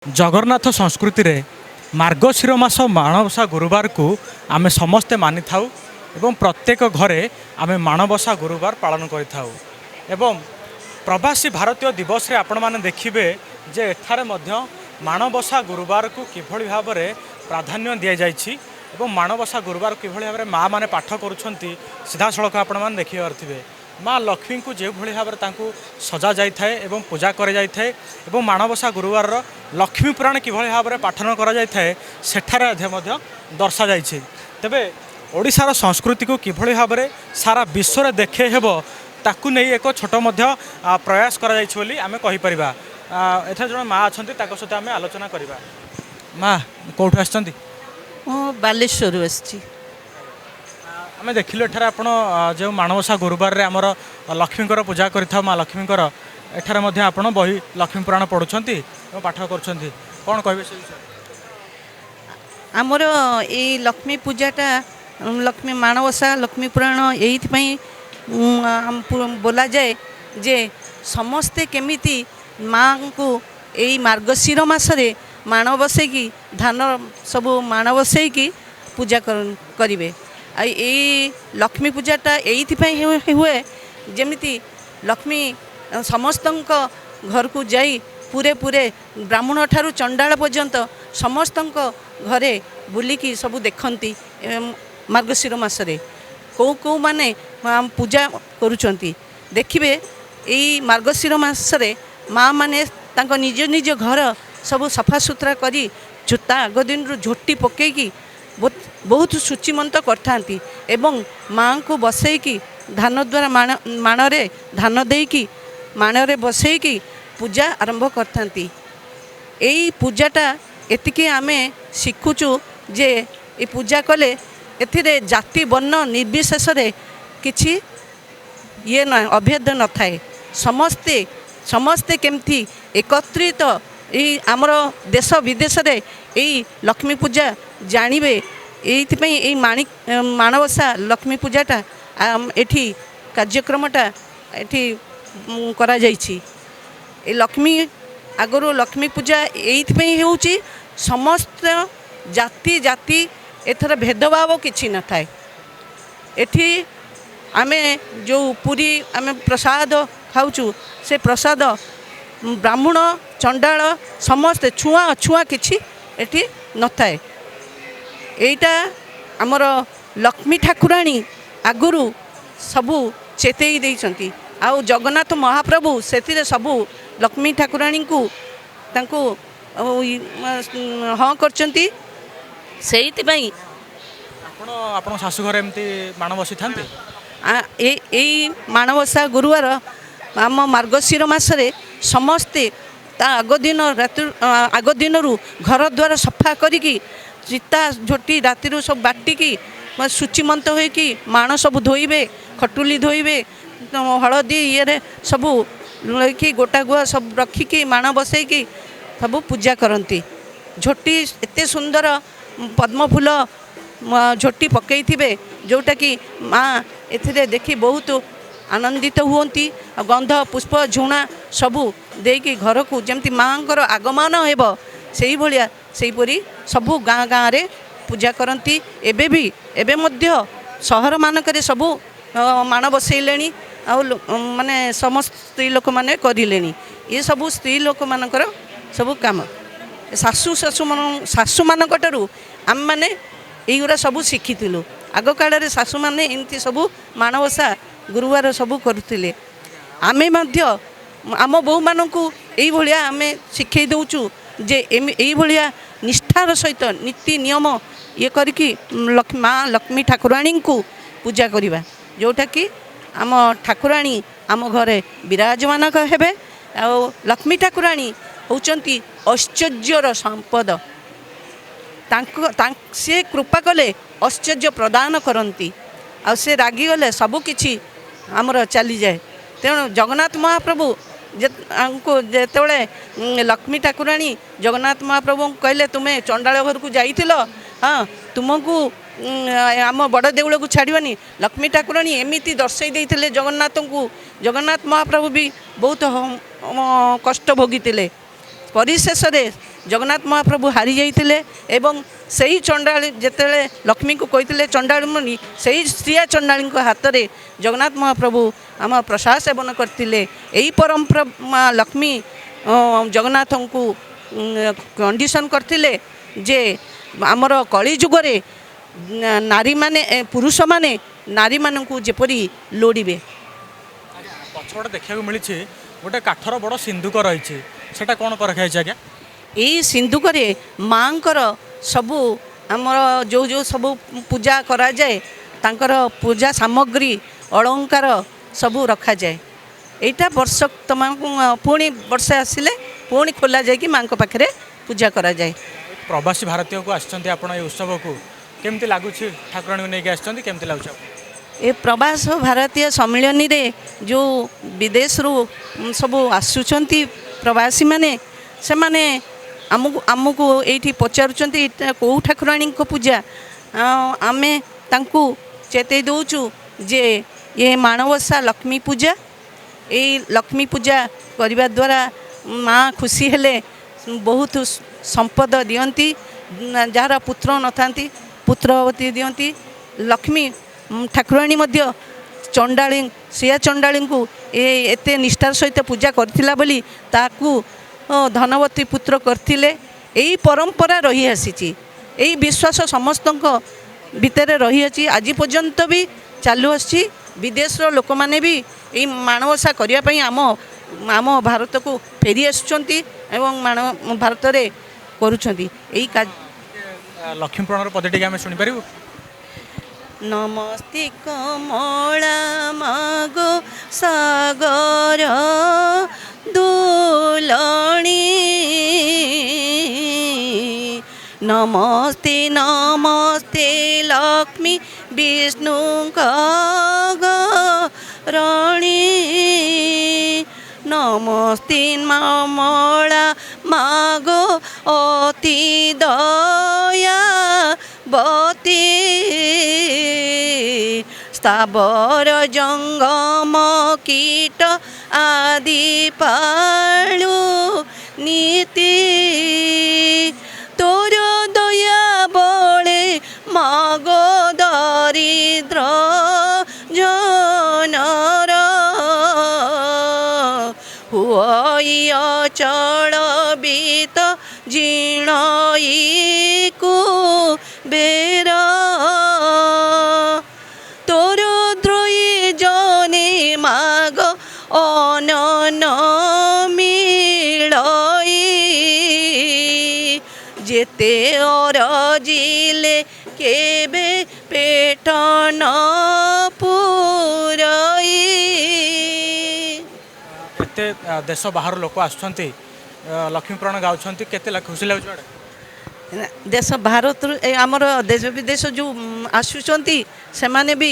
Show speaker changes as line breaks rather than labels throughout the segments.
जगन्नाथ संस्कृति रे मार्गशीर मास माणबसा गुरुवार को आम समस्ते मानि थाउ एवं प्रत्येक घरे आम माणबसा गुरुवार पालन करिथाउ एवं प्रवासी भारतीय दिवस रे आपण माने देखिबे जे एठारे मध्य माणबसा गुरुवार को किभଳି भाबरे प्राधान्य दिया जाइछि एवं माणबसा गुरुवार किभଳି भाबरे माँ माने पाठ करूछंती सीधा सड़क आपण माने देखि पारथिबे। माँ लक्ष्मी को जो भाई भाव में सजा जाए एवं पूजा कर माणबसा गुरुवार लक्ष्मी पुराण किभଳି भाव में पाठन कर दर्शा जाए तेबे ओडिशार संस्कृति को किभଳି भाव में सारा विश्व में देखे हेब ताकू नहीं एक छोट प्रयास कर आम कहीपर। एठार जो माँ अच्छा सहित आम आलोचना करवा। माँ कौटू आसछंती?
बालेश्वर आसी
आम देखिलु एठार आपण जो माणबसा गुरुवार रे आमर लक्ष्मीकर पूजा करिथाउ माँ लक्ष्मीकर एठार मध्य आपण बही लक्ष्मी पुराण पढ़ुछंती एवं पाठ करुछंती कौन कहबे से विषय?
आमर ये लक्ष्मी पूजाटा लक्ष्मी माणबसा लक्ष्मी पुराण यही बोला जाए जे समस्ते केमिति माँ को यही मार्गशीर मासरे माण बसैकी धान सबू माण बसैकी पूजा करिवे। आई लक्ष्मी पूजाटा यही हुए जमिति लक्ष्मी समस्त घर को जाई पूरे पूरे ब्राह्मण ठारू चंडाल पर्यंत समस्त घरे बुलिकी सबू देखती मार्गशीर मासरे कौ माने पूजा करुचंती देखिबे। यही मार्गशीर मासरे माँ माने तांको निज निज घर सब सफा सुतरा करी जोता आग दिन झोटी पकईकी बहुत सूचीमंत करथांती एवं माँ को बसैकी धान द्वारा माणरे धान देकी माणरे बसैकी पूजा आरंभ करथांती। यही पूजाटा एतिकी आमे शिखुचु जे ये पूजा कले एथिरे जाति वर्ण निर्विशेष किछि ये न अभेद न थाए समस्ते समस्ते केमथी एकत्रित यही आमर देश विदेश रे यही लक्ष्मी पूजा जानिबे यही माणबसा लक्ष्मी पूजाटा एठी कार्यक्रमटा एठी करा जाइछि। ए लक्ष्मी आगरो लक्ष्मी पूजा यही होउछि समस्त जाति जाति एथर भेदभाव किछि न थाए। एठी आमे जो पूरी आमे प्रसाद खाउछु से प्रसाद ब्राह्मण चंडाल समस्ते छुआ अछुआ किछि एठी न थाए। एटा आमर लक्ष्मी ठाकुराणी आगुरु सबू चेतई देइछंती आउ जगन्नाथ महाप्रभु सेतिरे सबू लक्ष्मी ठाकुराणी को तांको हाँ करचंती सेइति पई
आपण शाशु घर एमती माण बसी थांते।
एई माणबसा गुरुवार आम मार्गशीर मासरे समस्ते ता आग दिन राति आग दिन घर द्वार सफा करिकी चिता झोटी राति सब बाटिकी सूचीमंत होइकी माण सब धोइबे खटुली धोइबे हलदी ये सबू लैकी गोटा गुआ सब रखिकी माण बसैकी सबू पूजा करती। झोटी एते सुंदर पद्म फूल झोटी पकई थिबे जोटा कि माँ एथिरे देखी बहुत आनंदित हुअंती गंध पुष्प झुणा सबू देकी घर को जमती माँकर आगमन हेब सेही भलिया सेहीपरि सबू गाँ गाँ रे पूजा करती। एबे भी एबे मध्य सहर मानकरे सबू माण बसैलेनी माने समस्त स्त्री लोक माने करिलेनी ये सबू स्त्री लोक मानकर सबू काम शाशु मानकटारू आम माने एगुरा सबू शिखिथिलु। आग काल शाशु माने एमती सबू माणबसा गुरुवार सबू करुथिले आमे मध्य आम बोहू मानकू एई भलिया आमे शिखै दउचु जे एई भलिया निष्ठार सहित नीति नियम ये करिकी माँ लक्ष्मी ठाकुराणी को पूजा करिबा जोटा कि आम ठाकुराणी आम घरे विराजमान हेबे। आ लक्ष्मी ठाकुराणी होउचंती ऐश्वर्यर संपद से कृपा कले ऐश्वर्य प्रदान करती आ से रागी गले सबू किछि आमर चली जाए। तेणु जगन्नाथ महाप्रभु जेतेबेले लक्ष्मी ठाकुराणी जगन्नाथ महाप्रभु कहले तुम्हें चंडाल घर को जाइथिलो हाँ तुमको आम बड़ देउल को छाड़बनी लक्ष्मी ठाकुराणी एमती दर्शई देइथिले जगन्नाथ को। जगन्नाथ महाप्रभु भी बहुत कष्ट भोगी परिशेष ଜଗନ୍ନାଥ ମହାପ୍ରଭୁ ହାରି ଯାଇଥିଲେ ଏବଂ ସେହି ଚଣ୍ଡାଳୀ ଯେତେବେଳେ ଲକ୍ଷ୍ମୀଙ୍କୁ କହିଥିଲେ ଚଣ୍ଡାଳୁମଣି ସେହି ଶ୍ରିୟା ଚଣ୍ଡାଳୀଙ୍କ ହାତରେ ଜଗନ୍ନାଥ ମହାପ୍ରଭୁ ଆମ ପ୍ରସାଦ ସେବନ କରିଥିଲେ। ଏହି ପରମ୍ପରା ଲକ୍ଷ୍ମୀ ଜଗନ୍ନାଥଙ୍କୁ କଣ୍ଡିସନ୍ କରିଥିଲେ ଯେ ଆମର କଳି ଯୁଗରେ ନାରୀମାନେ ପୁରୁଷମାନେ ନାରୀମାନଙ୍କୁ ଯେପରି ଲୋଡ଼ିବେ।
ପଛପଟେ ଦେଖିବାକୁ ମିଳିଛି ଗୋଟେ କାଠର ବଡ଼ ସିନ୍ଦୁକ ରହିଛି, ସେଟା କ'ଣ ପରଖାଯାଇଛି ଆଜ୍ଞା?
ଏହି ସିନ୍ଦୁକରେ ମାଙ୍କର ସବୁ ଆମର ଯେଉଁ ସବୁ ପୂଜା କରାଯାଏ ତାଙ୍କର ପୂଜା ସାମଗ୍ରୀ ଅଳଙ୍କାର ସବୁ ରଖାଯାଏ। ଏଇଟା ବର୍ଷ ତମକୁ ପୁଣି ବର୍ଷେ ଆସିଲେ ପୁଣି ଖୋଲା ଯାଇକି ମାଙ୍କ ପାଖରେ ପୂଜା କରାଯାଏ।
ପ୍ରବାସୀ ଭାରତୀୟକୁ ଆସିଛନ୍ତି ଆପଣ ଏ ଉତ୍ସବକୁ, କେମିତି ଲାଗୁଛି? ଠାକୁରାଣୀକୁ ନେଇକି ଆସିଛନ୍ତି, କେମିତି ଲାଗୁଛି ଆପଣ?
ଏ ପ୍ରବାସ ଭାରତୀୟ ସମ୍ମିଳନୀରେ ଯେଉଁ ବିଦେଶରୁ ସବୁ ଆସୁଛନ୍ତି ପ୍ରବାସୀମାନେ, ସେମାନେ ଆମକୁ ଏଇଠି ପଚାରୁଛନ୍ତି ଏଇଟା କେଉଁ ଠାକୁରାଣୀଙ୍କ ପୂଜା। ଆମେ ତାଙ୍କୁ ଚେତେଇ ଦେଉଛୁ ଯେ ଏ ମାଣବସା ଲକ୍ଷ୍ମୀ ପୂଜା। ଏଇ ଲକ୍ଷ୍ମୀ ପୂଜା କରିବା ଦ୍ୱାରା ମା ଖୁସି ହେଲେ ବହୁତ ସମ୍ପଦ ଦିଅନ୍ତି, ଯାହାର ପୁତ୍ର ନଥାନ୍ତି ପୁତ୍ରବତୀ ଦିଅନ୍ତି। ଲକ୍ଷ୍ମୀ ଠାକୁରାଣୀ ମଧ୍ୟ ଚଣ୍ଡାଳୀ ଶ୍ରିୟା ଚଣ୍ଡାଳୀଙ୍କୁ ଏତେ ନିଷ୍ଠାର ସହିତ ପୂଜା କରିଥିଲା ବୋଲି ତାକୁ ଧନବତୀ ପୁତ୍ର କରିଥିଲେ। ଏହି ପରମ୍ପରା ରହିଆସିଛି, ଏହି ବିଶ୍ୱାସ ସମସ୍ତଙ୍କ ଭିତରେ ରହିଅଛି, ଆଜି ପର୍ଯ୍ୟନ୍ତ ବି ଚାଲୁଆସିଛି। ବିଦେଶର ଲୋକମାନେ ବି ଏହି ମାଣବସା କରିବା ପାଇଁ ଆମ ଭାରତକୁ ଫେରି ଆସୁଛନ୍ତି ଏବଂ ଭାରତରେ କରୁଛନ୍ତି ଏହି
ଲକ୍ଷ୍ମୀ ପୁରାଣର ପଦ ଟିକେ ଆମେ ଶୁଣିପାରିବୁ?
ନମସ୍ତେ କମଳା ମାଗୋ ସାଗର ଦୁଲଣୀ, ନମସ୍ତେ ନମସ୍ତେ ଲକ୍ଷ୍ମୀ ବିଷ୍ଣୁଙ୍କ ଗରଣୀ, ନମସ୍ତେ କମଳା ମାଗୋ ଅତି ଦୟାବତୀ, ସ୍ଥାବର ଜଙ୍ଗମ କୀଟ ଆଦି ପାଳୁ ନୀତି, ତୋର ଦୟା ବଳେ ମାଗୋ ଦରିଦ୍ର ଜନର, ହୁଇ ଅଚଳ ବିତ ଜିଣଇକୁ ବେର, ତୋର ଦ୍ରୋହୀ ଜନେ ମାଗ ଅନନ ମିଳଇ, ଯେତେ ଅରଜିଲେ କେବେ ପେଟ ନ ପୁରଇ।
ଏତେ ଦେଶ ବାହାର ଲୋକ ଆସୁଛନ୍ତି, ଲକ୍ଷ୍ମୀ ପୁରାଣ ଗାଉଛନ୍ତି, କେତେ ଖୁସି ଲାଗୁଛି ମ୍ୟାଡ଼ାମ୍?
ଦେଶ ଭାରତରୁ ଆମର ଦେଶ ବିଦେଶ ଯେଉଁ ଆସୁଛନ୍ତି ସେମାନେ ବି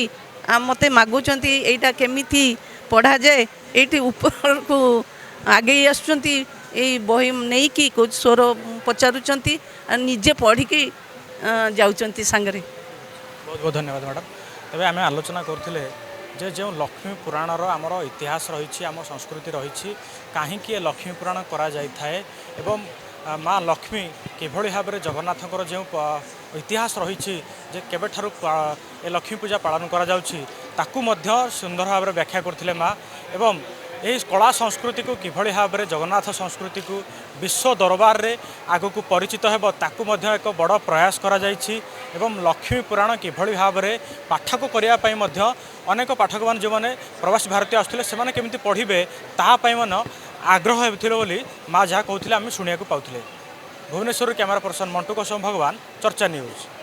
ମୋତେ ମାଗୁଛନ୍ତି ଏଇଟା କେମିତି ପଢ଼ାଯାଏ। ଏଇଠି ଉପରକୁ ଆଗେଇ ଆସୁଛନ୍ତି, ଏଇ ବହି ନେଇକି ସ୍ୱର ପଚାରୁଛନ୍ତି ଆଉ ନିଜେ ପଢ଼ିକି ଯାଉଛନ୍ତି ସାଙ୍ଗରେ।
ବହୁତ ବହୁତ ଧନ୍ୟବାଦ ମ୍ୟାଡ଼ାମ୍। ତେବେ ଆମେ ଆଲୋଚନା କରୁଥିଲେ ଯେ ଯେଉଁ ଲକ୍ଷ୍ମୀ ପୁରାଣର ଆମର ଇତିହାସ ରହିଛି, ଆମ ସଂସ୍କୃତି ରହିଛି, କାହିଁକି ଏ ଲକ୍ଷ୍ମୀ ପୁରାଣ କରାଯାଇଥାଏ ଏବଂ ମା ଲକ୍ଷ୍ମୀ କିଭଳି ଭାବରେ ଜଗନ୍ନାଥଙ୍କର ଯେଉଁ ଇତିହାସ ରହିଛି ଯେ କେବେଠାରୁ ଏ ଲକ୍ଷ୍ମୀ ପୂଜା ପାଳନ କରାଯାଉଛି ତାକୁ ମଧ୍ୟ ସୁନ୍ଦର ଭାବରେ ବ୍ୟାଖ୍ୟା କରିଥିଲେ ମା। ଏବଂ ଏହି କଳା ସଂସ୍କୃତିକୁ କିଭଳି ଭାବରେ ଜଗନ୍ନାଥ ସଂସ୍କୃତିକୁ ବିଶ୍ୱ ଦରବାରରେ ଆଗକୁ ପରିଚିତ ହେବ ତାକୁ ମଧ୍ୟ ଏକ ବଡ଼ ପ୍ରୟାସ କରାଯାଇଛି। ଏବଂ ଲକ୍ଷ୍ମୀ ପୁରାଣ କିଭଳି ଭାବରେ ପାଠକ କରିବା ପାଇଁ ମଧ୍ୟ ଅନେକ ପାଠକମାନେ ଯେଉଁମାନେ ପ୍ରବାସୀ ଭାରତୀୟ ଆସୁଥିଲେ ସେମାନେ କେମିତି ପଢ଼ିବେ ତାହା ପାଇଁ ମଧ୍ୟ ଆଗ୍ରହ ହେଉଥିଲେ ବୋଲି ମା ଯାହା କହୁଥିଲେ ଆମେ ଶୁଣିବାକୁ ପାଉଥିଲେ। ଭୁବନେଶ୍ୱରରୁ କ୍ୟାମେରା ପର୍ସନ ମଣ୍ଟୁ କୋଶମ ଭଗବାନ, ଚର୍ଚ୍ଚା ନ୍ୟୁଜ୍।